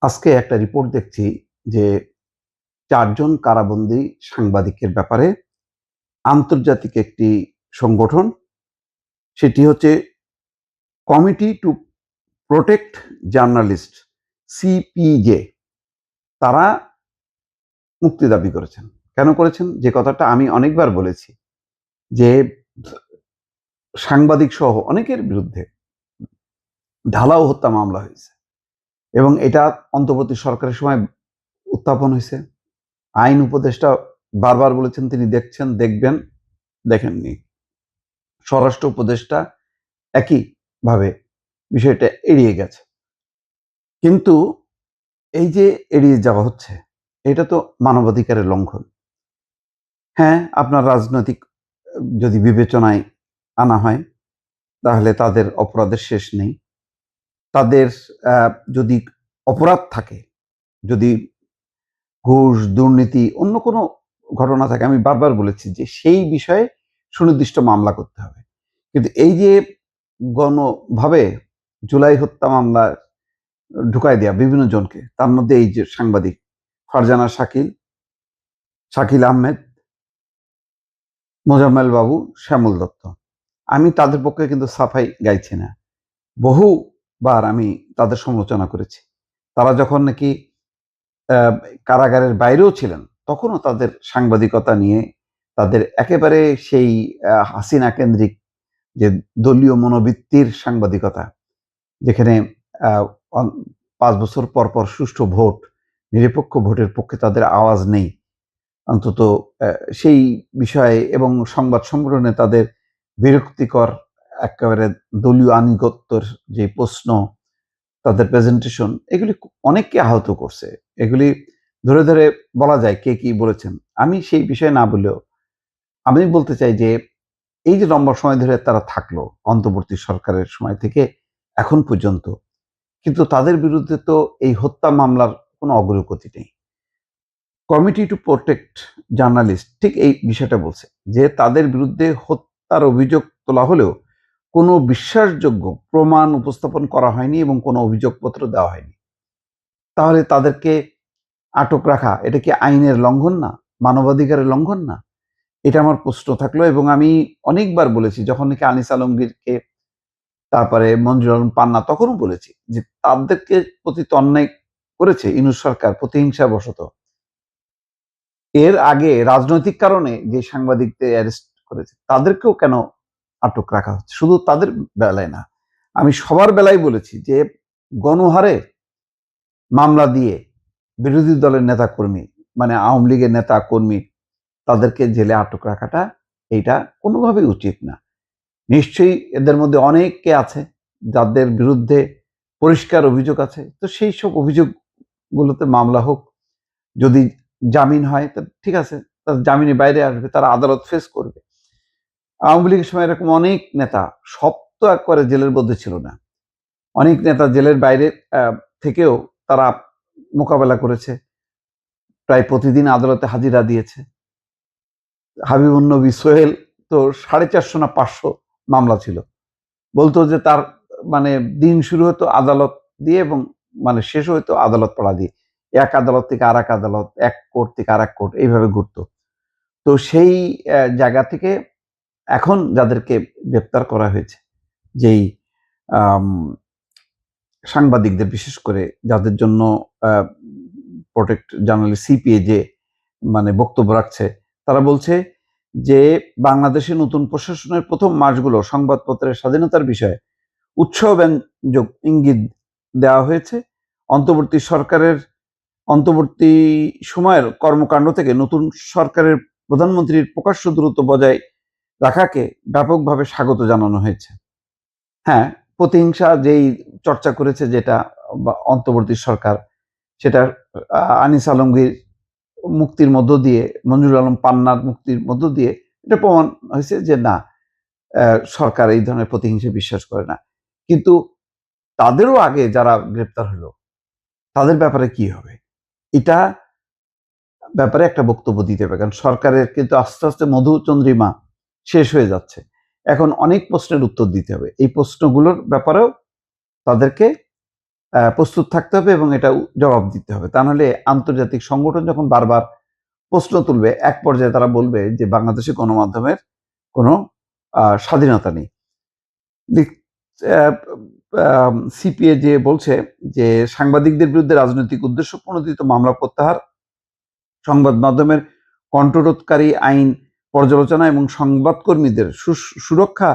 আজকে একটা রিপোর্ট দেখছি যে ৪ জন কারাবন্দী সাংবাদিকের ব্যাপারে আন্তর্জাতিক একটি সংগঠন, সেটি হচ্ছে committee to protect journalist, CPJ, তারা মুক্তি দাবি করেছেন। কেন করেছেন? যে কথাটা আমি অনেকবার বলেছি যে সাংবাদিক সহ অনেকের বিরুদ্ধে ঢালাও হত্যা মামলা হয়েছে এবং এটা অন্তর্বর্তী সরকারের সময় উত্থাপন হয়েছে। আইন উপদেষ্টা বারবার বলেছেন তিনি দেখছেন, দেখবেন, দেখেননি। স্বরাষ্ট্র উপদেষ্টা একইভাবে বিষয়টা এড়িয়ে গেছে। কিন্তু এই যে এড়িয়ে যাওয়া হচ্ছে, এটা তো মানবাধিকারের লঙ্ঘন। হ্যাঁ, আপনার রাজনৈতিক যদি বিবেচনায় আনা হয় তাহলে তাদের অপরাধের শেষ নেই। তাদের যদি অপরাধ থাকে, যদি ঘুষ, দুর্নীতি, অন্য কোনো ঘটনা থাকে, আমি বারবার বলেছি যে সেই বিষয়ে সুনির্দিষ্ট মামলা করতে হবে। কিন্তু এই যে গণভাবে জুলাই হত্যা মামলা ঢুকাই দেয়া বিভিন্ন জনকে, তার মধ্যে এই যে সাংবাদিক ফারজানা শাকিল, শাকিল আহমেদ, মোজাম্মেল বাবু, শ্যামল দত্ত, আমি তাদের পক্ষে কিন্তু সাফাই গাইছি না। বহুবার আমি তাদের সমালোচনা করেছি। তারা যখন নাকি কারাগারের বাইরেও ছিলেন, তখনও তাদের সাংবাদিকতা নিয়ে তাদের একেবারে সেই হাসিনা কেন্দ্রিক যে দলীয় মনোবৃত্তির সাংবাদিকতা, যেখানে ৫ বছর পর পর সুষ্ঠু ভোট, নিরপেক্ষ ভোটের পক্ষে তাদের আওয়াজ নেই, অন্তত সেই বিষয়ে, এবং সংবাদ সম্মেলনে তাদের বিরক্তিকর একেবারে দলীয় আনুগত্যের যে প্রশ্ন, তাদের প্রেজেন্টেশন, এগুলি অনেককে আহত করছে। এগুলি ধরে ধরে বলা যায় কে কি বলেছেন। আমি সেই বিষয়ে না বললেও আমি বলতে চাই যে এই যে লম্বা সময় ধরে তারা থাকলো অন্তর্বর্তী সরকারের সময় থেকে এখন পর্যন্ত, কিন্তু তাদের বিরুদ্ধে তো এই হত্যা মামলার কোনো অগ্রগতি নেই। কমিটি টু প্রোটেক্ট জার্নালিস্ট ঠিক এই বিষয়টা বলছে যে তাদের বিরুদ্ধে হত্যার অভিযোগ তোলা হলেও কোনো বিশ্বাসযোগ্য প্রমাণ উপস্থাপন করা হয়নি এবং কোনো অভিযোগপত্র দেওয়া হয়নি। তাহলে তাদেরকে আটক রাখা, এটা কি আইনের লঙ্ঘন না? মানবাধিকারের লঙ্ঘন না? এটা আমার প্রশ্ন থাকলো। এবং আমি অনেকবার বলেছি, যখন নাকি আনিস আলমগীরকে, তারপরে মঞ্জুর আলম পান্না, তখনও বলেছি যে তাদেরকে প্রতি তো অন্যায় করেছে ইউনূস সরকার প্রতিহিংসাবশত। এর আগে রাজনৈতিক কারণে যে সাংবাদিকদের অ্যারেস্ট করেছে তাদেরকেও কেন আটক রাখা হচ্ছে? শুধু তাদের বেলায় না, আমি সবার বেলায় বলেছি যে গণহারে মামলা দিয়ে বিরোধী দলের নেতা কর্মী, মানে আওয়ামী লীগের নেতা কর্মী, তাদেরকে জেলে আটক রাখাটা এইটা কোনোভাবেই উচিত না। নিশ্চয়ই এদের মধ্যে অনেকে আছে যাদের বিরুদ্ধে পরিষ্কার অভিযোগ আছে, তো সেই সব অভিযোগগুলোতে মামলা হোক। যদি জামিন হয় তা ঠিক আছে, তারা জামিনের বাইরে আসবে, তারা আদালত ফেস করবে। আওয়ামী লীগের সময় এরকম অনেক নেতা, সব তো একবারে জেলের মধ্যে ছিল না, অনেক নেতা জেলের বাইরে থেকেও তারা মোকাবেলা করেছে, প্রায় প্রতিদিন আদালতে হাজিরা দিয়েছে। হাবিবুন নবী সোহেল তো 450 না 500 মামলা ছিল। বলতো যে তার মানে দিন শুরু হতো আদালত দিয়ে এবং মানে শেষ হতো আদালত পাড়া দিয়ে। এক আদালত থেকে আরেক আদালত, এক কোর্ট থেকে আরেক কোর্ট, এইভাবে ঘুরতো। তো সেই জায়গা থেকে এখন যাদেরকে গ্রেপ্তার করা হয়েছে, যেই আম সাংবাদিকদের, বিশেষ করে যাদের জন্য আ প্রোটেক্ট জার্নালিস্ট, সিপিএ যে মানে বক্তব্য রাখছে, তারা বলছে যে বাংলাদেশে নতুন প্রশাসনের ১ম মাসগুলো সংবাদপত্রের স্বাধীনতার বিষয়ে উৎসাহব্যঞ্জক ইঙ্গিত দেওয়া হয়েছে। অন্তর্বর্তী সরকারের অন্তর্বর্তী সময়ের কর্মকাণ্ড থেকে নতুন সরকারের প্রধানমন্ত্রীর প্রকাশ্য দূরত্ব বজায় রাখাকে ব্যাপকভাবে স্বাগত জানানো হয়েছে। হ্যাঁ, প্রতিহিংসা যেই চর্চা করেছে, যেটা বা অন্তর্বর্তী সরকার, সেটা আনিস আলমগীর মুক্তির মধ্য দিয়ে, মঞ্জুর আলম পান্নার মুক্তির মধ্য দিয়ে এটা প্রমাণ হয়েছে যে না, সরকার এই ধরনের প্রতিহিংসা বিশ্বাস করে না। কিন্তু তাদেরও আগে যারা গ্রেপ্তার হলো, তাদের ব্যাপারে কি হবে? এটা ব্যাপারে একটা বক্তব্য দিতে হবে। কারণ সরকারের কিন্তু আস্তে আস্তে মধুচন্দ্রিমা শেষ হয়ে যাচ্ছে। এখন অনেক প্রশ্নের উত্তর দিতে হবে। এই প্রশ্নগুলোর ব্যাপারেও তাদেরকে প্রস্তুত থাকতে হবে এবং এটা জবাব দিতে হবে। তা নাহলে আন্তর্জাতিক সংগঠন যখন বারবার প্রশ্ন তুলবে, এক পর্যায়ে তারা বলবে যে বাংলাদেশে গণমাধ্যমের কোনো স্বাধীনতা নেই। সিপিএ যে বলছে যে সাংবাদিকদের বিরুদ্ধে রাজনৈতিক উদ্দেশ্য প্রণোদিত মামলা প্রত্যাহার, সংবাদ মাধ্যমের কণ্ঠরোধকারী আইন পর্যালোচনা এবং সংবাদকর্মীদের সুরক্ষা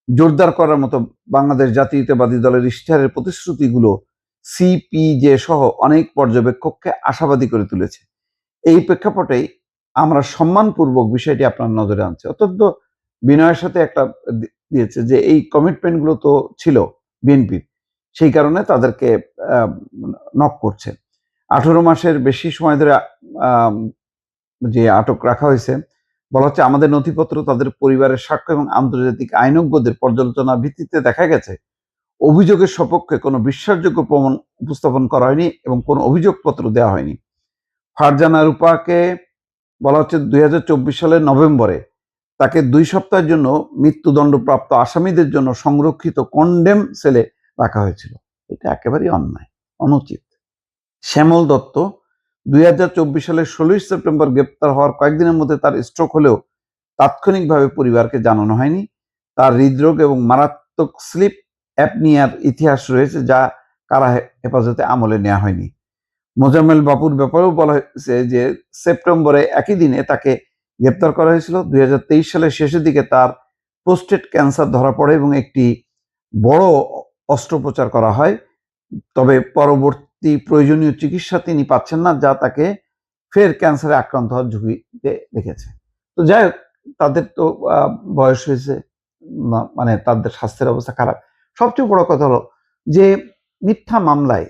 জোরদার করার মতো বাংলাদেশ জাতীয়তাবাদী দলের ইশতেহারের প্রতিশ্রুতিগুলো সিপিজে সহ অনেক পর্যবেক্ষককে আশাবাদী করে তুলেছে। এই প্রেক্ষাপটেই আমরা সম্মানপূর্বক বিষয়টি আপনার নজরে আনছি। অত্যন্ত বিনয়ের সাথে একটা দিয়েছে যে এই কমিটমেন্টগুলো তো ছিল বিএনপির, সেই কারণে তাদেরকে নক করছে। 18 মাসের বেশি সময় ধরে যে আটক রাখা হয়েছে, বলা হচ্ছে আমাদের নথিপত্র, তাদের পরিবারের সাক্ষ্য এবং আন্তর্জাতিক আইনজ্ঞদের পর্যালোচনার ভিত্তিতে দেখা গেছে অভিযোগের সপক্ষে কোনো বিশ্বাসযোগ্য প্রমাণ উপস্থাপন করা হয়নি এবং কোনো অভিযোগপত্র দেওয়া হয়নি। ফারজানা রূপাকে বলা হচ্ছে 2024 সালের নভেম্বরে তাকে 2 সপ্তাহের জন্য মৃত্যুদণ্ডপ্রাপ্ত আসামিদের জন্য সংরক্ষিত কন্ডেম সেলে রাখা হয়েছিল। এটা একেবারেই অন্যায়, অনুচিত। শ্যামল দত্ত 2024 সালের 16 সেপ্টেম্বর গ্রেপ্তার হওয়ার কয়েকদিনের মধ্যে তার স্ট্রোক হলেও তাৎক্ষণিকভাবে পরিবারকে জানানো হয়নি। তার হৃদরোগ এবং মারাত্মক স্লিপ অ্যাপনিয়ার ইতিহাস রয়েছে, যা কারা হেফাজতে আমলে নেওয়া হয়নি। মোজাম্মেল বাপুর ব্যাপারেও বলা হয়েছে যে সেপ্টেম্বরে একই দিনে তাকে গ্রেপ্তার করা হয়েছিল। 2023 সালের শেষের দিকে তার প্রোস্টেট ক্যান্সার ধরা পড়ে এবং একটি বড় অস্ত্রোপচার করা হয়, তবে পরবর্তী প্রয়োজনীয় চিকিৎসা তিনি পাচ্ছেন না, যা তাকে ফের ক্যান্সারে আক্রান্ত হওয়ার ঝুঁকিতে রেখেছে। তো যাই হোক, তাদের তো বয়স হয়েছে, মানে তাদের স্বাস্থ্যের অবস্থা খারাপ। সবচেয়ে বড় কথা হলো যে মিথ্যা মামলায়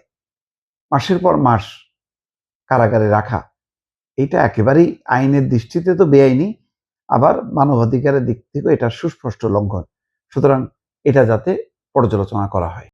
মাসের পর মাস কারাগারে রাখা, এটা একেবারেই আইনের দৃষ্টিতে তো বেআইনি, আবার মানবাধিকারের দিক থেকে এটা সুস্পষ্ট লঙ্ঘন। সুতরাং এটা যাতে পর্যালোচনা করা হয়।